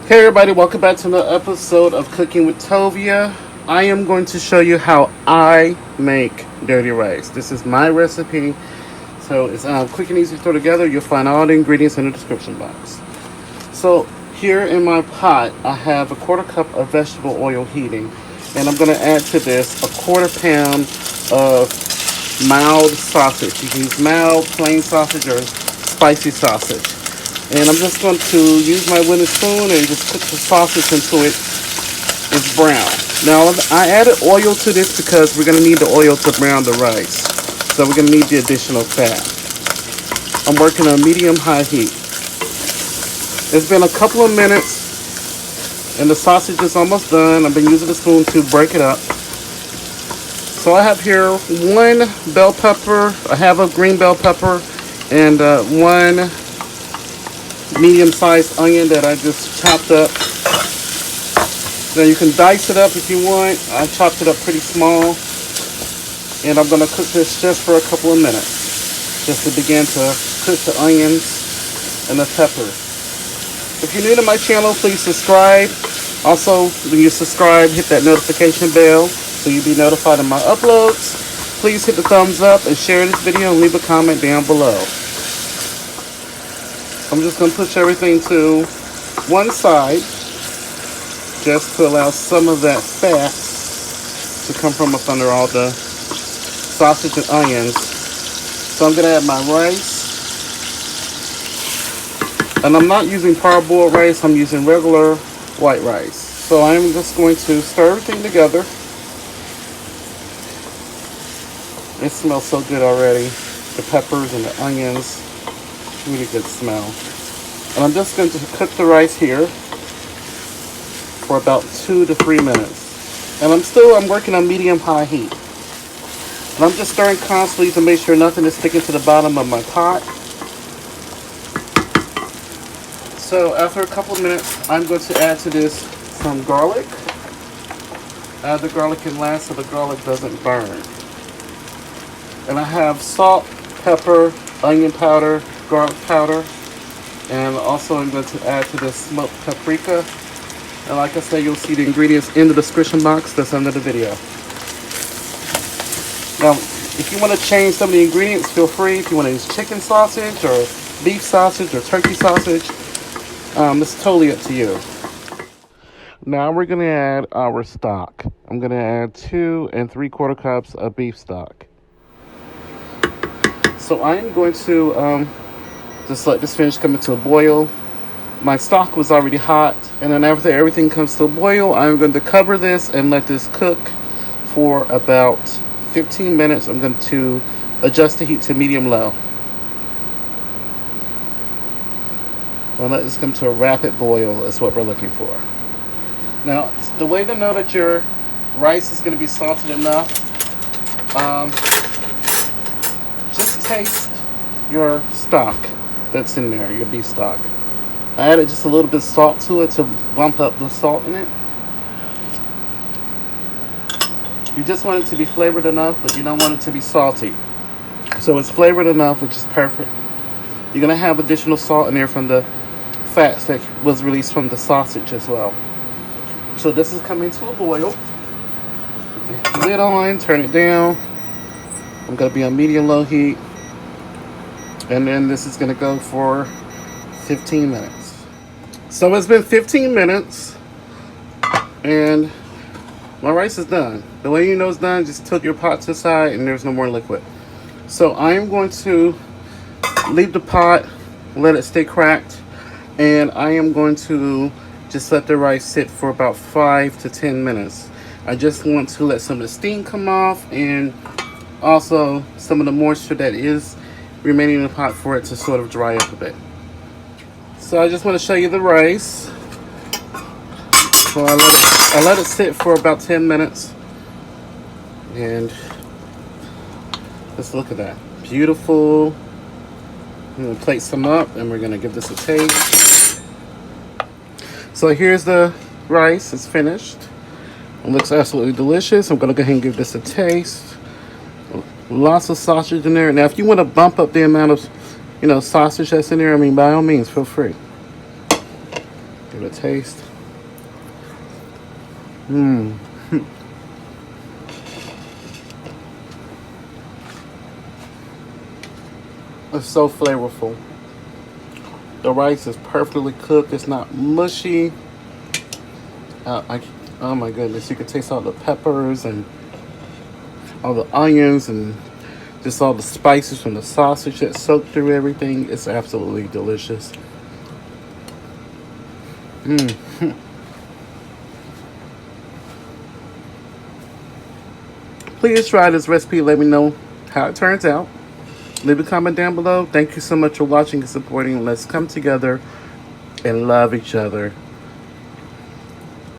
Hey everybody, welcome back to another episode of Cooking with Tovia. I am going to show you how I make dirty rice. This is my recipe, so it's quick and easy to throw together. You'll find all the ingredients in the description box. So here in my pot, I have a quarter cup of vegetable oil heating, and I'm going to add to this a quarter pound of mild sausage. You can use mild, plain sausage, or spicy sausage. And I'm just going to use my wooden spoon and just cook the sausage until it is brown. Now, I added oil to this because we're going to need the oil to brown the rice. So we're going to need the additional fat. I'm working on medium-high heat. It's been a couple of minutes and the sausage is almost done. I've been using the spoon to break it up. So I have here one bell pepper, I have a green bell pepper, and one medium-sized onion that I just chopped up. Now you can dice it up if you want. I chopped it up pretty small. And I'm going to cook this just for a couple of minutes, just to begin to cook the onions and the peppers. If you're new to my channel, please subscribe. Also, when you subscribe, hit that notification bell so you'll be notified of my uploads. Please hit the thumbs up and share this video and leave a comment down below. I'm just going to push everything to one side just to allow some of that fat to come from up under all the sausage and onions. So I'm going to add my rice. And I'm not using parboiled rice, I'm using regular white rice. So I'm just going to stir everything together. It smells so good already. The peppers and the onions. Really good smell. And I'm just going to cook the rice here for about 2 to 3 minutes. And I'm working on medium-high heat. And I'm just stirring constantly to make sure nothing is sticking to the bottom of my pot. So after a couple of minutes, I'm going to add to this some garlic. Add the garlic in last so the garlic doesn't burn. And I have salt, pepper, onion powder, garlic powder, and also I'm going to add to this smoked paprika. And like I said, you'll see the ingredients in the description box that's under the video. Now, if you want to change some of the ingredients, feel free. If you want to use chicken sausage or beef sausage or turkey sausage, it's totally up to you. Now we're going to add our stock. I'm going to add 2 3/4 cups of beef stock. So I'm going to just let this finish come into a boil. My stock was already hot, and then after everything comes to a boil, I'm going to cover this and let this cook for about 15 minutes. I'm going to adjust the heat to medium-low. We'll let this come to a rapid boil is what we're looking for. Now, the way to know that your rice is going to be salted enough, just taste your stock that's in there, your beef stock. I added just a little bit of salt to it to bump up the salt in it. You just want it to be flavored enough, but you don't want it to be salty. So it's flavored enough, which is perfect. You're going to have additional salt in there from the fats that was released from the sausage as well. So this is coming to a boil. Lid on, turn it down. I'm going to be on medium-low heat. And then this is going to go for 15 minutes. So it's been 15 minutes. And my rice is done. The way you know it's done, just tilt your pot to the side and there's no more liquid. So I am going to leave the pot, let it stay cracked. And I am going to just let the rice sit for about 5 to 10 minutes. I just want to let some of the steam come off and also some of the moisture that is remaining in the pot for it to sort of dry up a bit. So I just want to show you the rice. So I let it sit for about 10 minutes. And let's look at that. Beautiful. I'm going to plate some up and we're going to give this a taste. So here's the rice. It's finished. It looks absolutely delicious. I'm going to go ahead and give this a taste. Lots of sausage in there. Now, if you want to bump up the amount of, sausage that's in there, by all means, feel free. Give it a taste. Mmm. It's so flavorful. The rice is perfectly cooked. It's not mushy. Oh my goodness, you can taste all the peppers and all the onions and just all the spices from the sausage that soaked through everything. It's absolutely delicious. Mm. Please try this recipe. Let me know how it turns out. Leave a comment down below. Thank you so much for watching and supporting. Let's come together and love each other.